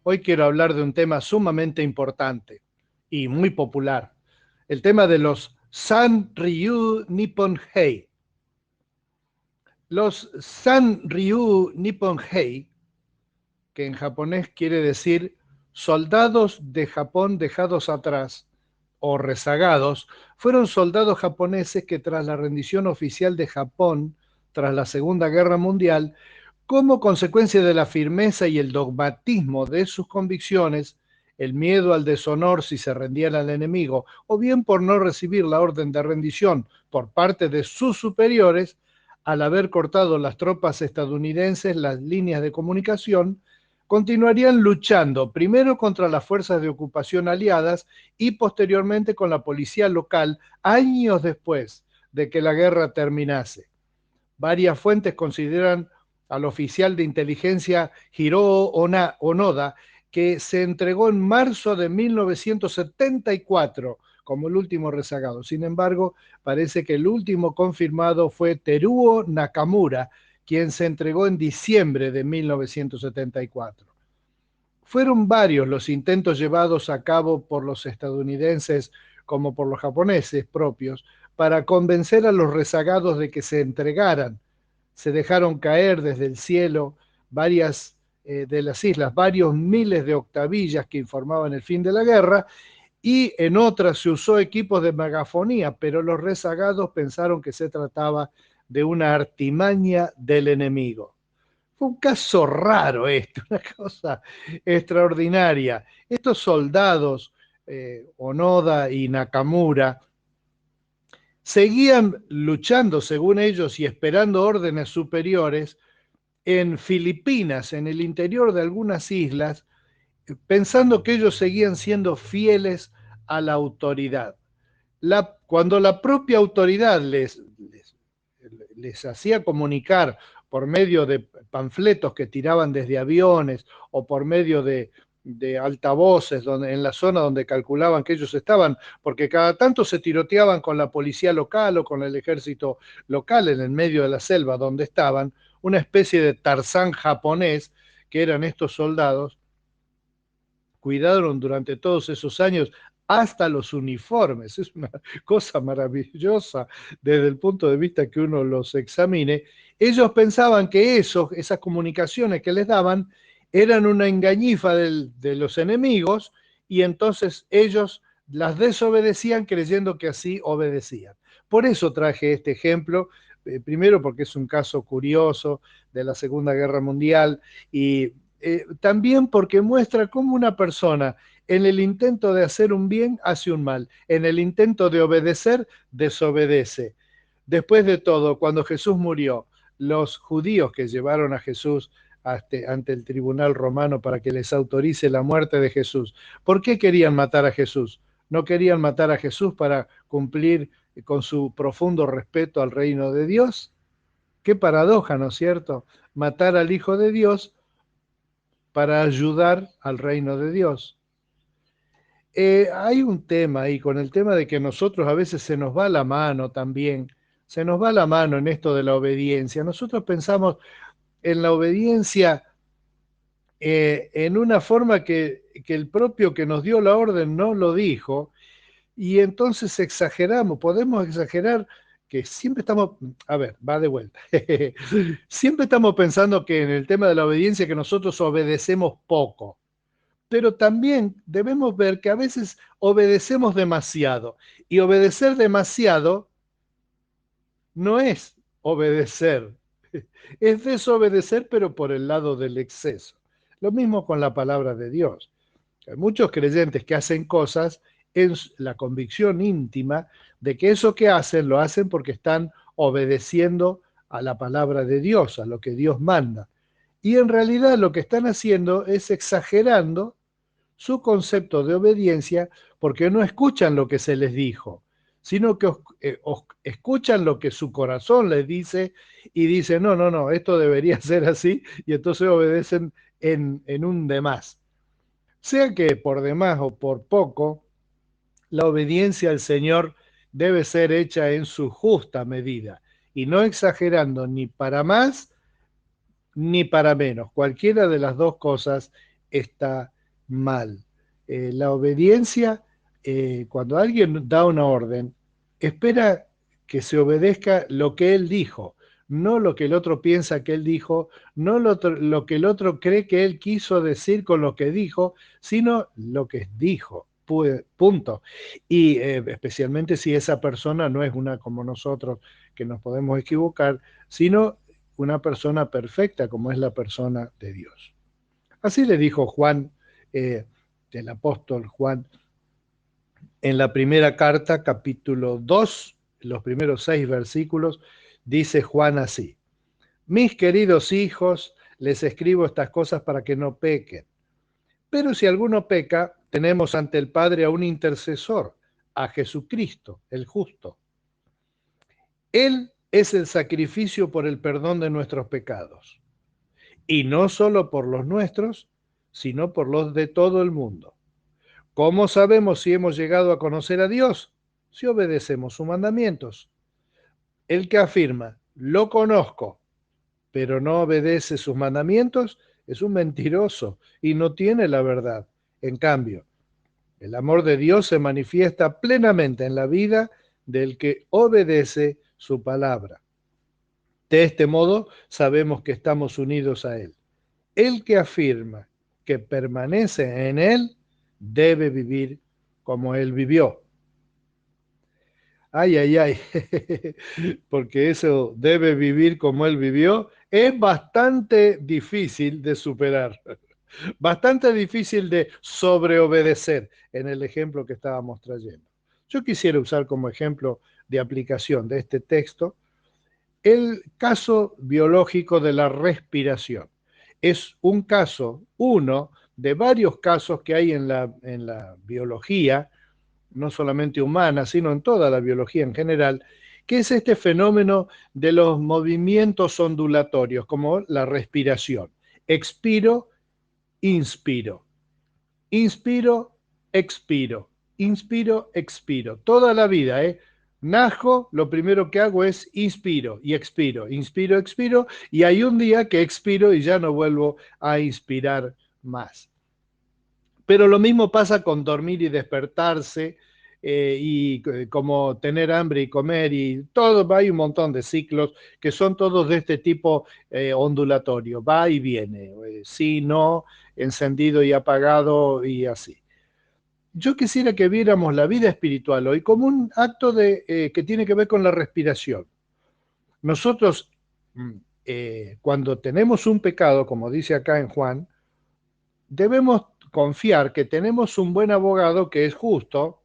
Hoy quiero hablar de un tema sumamente importante y muy popular, el tema de los Sanryu Nipponhei. Los Sanryu Nipponhei, que en japonés quiere decir soldados de Japón dejados atrás o rezagados, fueron soldados japoneses que tras la rendición oficial de Japón, tras la Segunda Guerra Mundial, como consecuencia de la firmeza y el dogmatismo de sus convicciones, el miedo al deshonor si se rendían al enemigo, o bien por no recibir la orden de rendición por parte de sus superiores, al haber cortado las tropas estadounidenses las líneas de comunicación, continuarían luchando primero contra las fuerzas de ocupación aliadas y posteriormente con la policía local años después de que la guerra terminase. Varias fuentes consideran al oficial de inteligencia Hiroo Onoda, que se entregó en marzo de 1974 como el último rezagado. Sin embargo, parece que el último confirmado fue Teruo Nakamura, quien se entregó en diciembre de 1974. Fueron varios los intentos llevados a cabo por los estadounidenses como por los japoneses propios para convencer a los rezagados de que se entregaran. Se dejaron caer desde el cielo varias de las islas, varios miles de octavillas que informaban el fin de la guerra, y en otras se usó equipos de megafonía, pero los rezagados pensaron que se trataba de una artimaña del enemigo. Fue un caso raro esto, una cosa extraordinaria. Estos soldados, Onoda y Nakamura, seguían luchando, según ellos, y esperando órdenes superiores en Filipinas, en el interior de algunas islas, pensando que ellos seguían siendo fieles a la autoridad. Cuando la propia autoridad les hacía comunicar por medio de panfletos que tiraban desde aviones o por medio de altavoces en la zona donde calculaban que ellos estaban, porque cada tanto se tiroteaban con la policía local o con el ejército local en el medio de la selva donde estaban, una especie de Tarzán japonés que eran estos soldados, cuidaron durante todos esos años hasta los uniformes. Es una cosa maravillosa desde el punto de vista que uno los examine. Ellos pensaban que esas comunicaciones que les daban eran una engañifa de los enemigos y entonces ellos las desobedecían creyendo que así obedecían. Por eso traje este ejemplo, primero porque es un caso curioso de la Segunda Guerra Mundial y también porque muestra cómo una persona en el intento de hacer un bien hace un mal, en el intento de obedecer desobedece. Después de todo, cuando Jesús murió, los judíos que llevaron a Jesús ante el tribunal romano para que les autorice la muerte de Jesús, ¿por qué querían matar a Jesús? No querían matar a Jesús para cumplir con su profundo respeto al reino de Dios. Qué paradoja, ¿no es cierto? Matar al Hijo de Dios para ayudar al reino de Dios. Hay un tema ahí con el tema de que nosotros a veces se nos va la mano también, se nos va la mano en esto de la obediencia. Nosotros pensamos en la obediencia en una forma que el propio que nos dio la orden no lo dijo, y entonces exageramos, podemos exagerar que siempre estamos, a ver, va de vuelta, siempre estamos pensando que en el tema de la obediencia que nosotros obedecemos poco, pero también debemos ver que a veces obedecemos demasiado, y obedecer demasiado no es obedecer, es desobedecer, pero por el lado del exceso. Lo mismo con la palabra de Dios. Hay muchos creyentes que hacen cosas en la convicción íntima de que eso que hacen lo hacen porque están obedeciendo a la palabra de Dios, a lo que Dios manda. Y en realidad lo que están haciendo es exagerando su concepto de obediencia porque no escuchan lo que se les dijo, sino que escuchan lo que su corazón les dice y dicen, no, no, no, esto debería ser así, y entonces obedecen en un demás. Sea que por demás o por poco, la obediencia al Señor debe ser hecha en su justa medida y no exagerando ni para más ni para menos. Cualquiera de las dos cosas está mal. La obediencia, cuando alguien da una orden, espera que se obedezca lo que él dijo, no lo que el otro piensa que él dijo, no lo que el otro cree que él quiso decir con lo que dijo, sino lo que dijo. Punto. Y especialmente si esa persona no es una como nosotros, que nos podemos equivocar, sino una persona perfecta como es la persona de Dios. Así le dijo Juan, el apóstol Juan, en la primera carta, capítulo 2, los primeros 6 versículos, dice Juan así: mis queridos hijos, les escribo estas cosas para que no pequen. Pero si alguno peca, tenemos ante el Padre a un intercesor, a Jesucristo, el justo. Él es el sacrificio por el perdón de nuestros pecados. Y no solo por los nuestros, sino por los de todo el mundo. ¿Cómo sabemos si hemos llegado a conocer a Dios? Si obedecemos sus mandamientos. El que afirma, lo conozco, pero no obedece sus mandamientos, es un mentiroso y no tiene la verdad. En cambio, el amor de Dios se manifiesta plenamente en la vida del que obedece su palabra. De este modo, sabemos que estamos unidos a Él. El que afirma que permanece en Él debe vivir como Él vivió. Ay, ay, ay, porque eso debe vivir como Él vivió, es bastante difícil de superar, bastante difícil de sobreobedecer en el ejemplo que estábamos trayendo. Yo quisiera usar como ejemplo de aplicación de este texto el caso biológico de la respiración. Es un caso, uno de varios casos que hay en la biología, no solamente humana, sino en toda la biología en general, que es este fenómeno de los movimientos ondulatorios, como la respiración. Expiro, inspiro, inspiro, expiro, inspiro, expiro. Toda la vida, ¿eh? Nazco, lo primero que hago es inspiro y expiro, inspiro, expiro, y hay un día que expiro y ya no vuelvo a inspirar más. Pero lo mismo pasa con dormir y despertarse, y como tener hambre y comer, y todo, hay un montón de ciclos que son todos de este tipo ondulatorio, va y viene, sí, no, encendido y apagado y así. Yo quisiera que viéramos la vida espiritual hoy como un acto que tiene que ver con la respiración. Nosotros, cuando tenemos un pecado, como dice acá en Juan, debemos confiar que tenemos un buen abogado que es justo,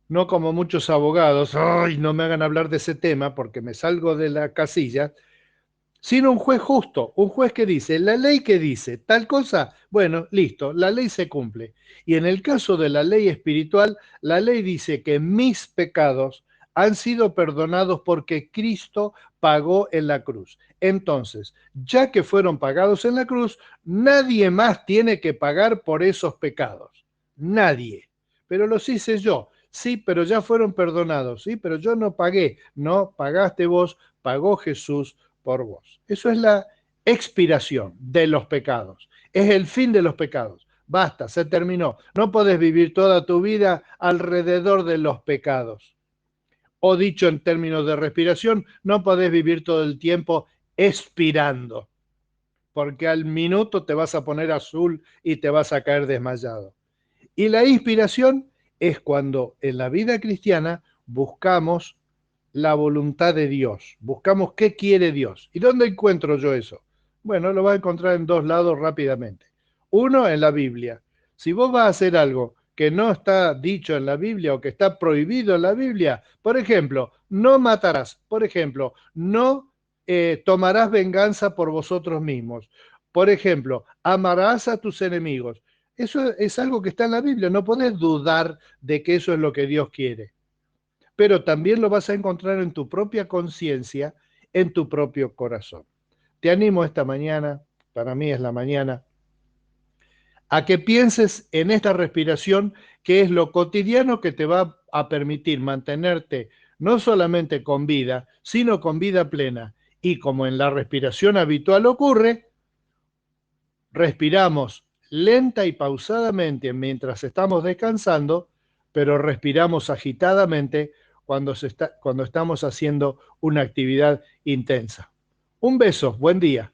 no como muchos abogados, ay, no me hagan hablar de ese tema porque me salgo de la casilla, sino un juez justo, un juez que dice, la ley que dice tal cosa, bueno, listo, la ley se cumple. Y en el caso de la ley espiritual, la ley dice que mis pecados han sido perdonados porque Cristo pagó en la cruz. Entonces, ya que fueron pagados en la cruz, nadie más tiene que pagar por esos pecados. Nadie. Pero los hice yo. Sí, pero ya fueron perdonados. Sí, pero yo no pagué. No, pagaste vos, pagó Jesús por vos. Eso es la expiración de los pecados. Es el fin de los pecados. Basta, se terminó. No podés vivir toda tu vida alrededor de los pecados. O dicho en términos de respiración, no podés vivir todo el tiempo expirando, porque al minuto te vas a poner azul y te vas a caer desmayado. Y la inspiración es cuando en la vida cristiana buscamos la voluntad de Dios, buscamos qué quiere Dios. ¿Y dónde encuentro yo eso? Bueno, lo vas a encontrar en dos lados rápidamente. Uno, en la Biblia. Si vos vas a hacer algo que no está dicho en la Biblia o que está prohibido en la Biblia, por ejemplo, no matarás, por ejemplo, no tomarás venganza por vosotros mismos, por ejemplo, amarás a tus enemigos. Eso es algo que está en la Biblia, no podés dudar de que eso es lo que Dios quiere, pero también lo vas a encontrar en tu propia conciencia, en tu propio corazón. Te animo esta mañana, para mí es la mañana, a que pienses en esta respiración, que es lo cotidiano que te va a permitir mantenerte no solamente con vida, sino con vida plena. Y como en la respiración habitual ocurre, respiramos lenta y pausadamente mientras estamos descansando, pero respiramos agitadamente cuando estamos haciendo una actividad intensa. Un beso, buen día.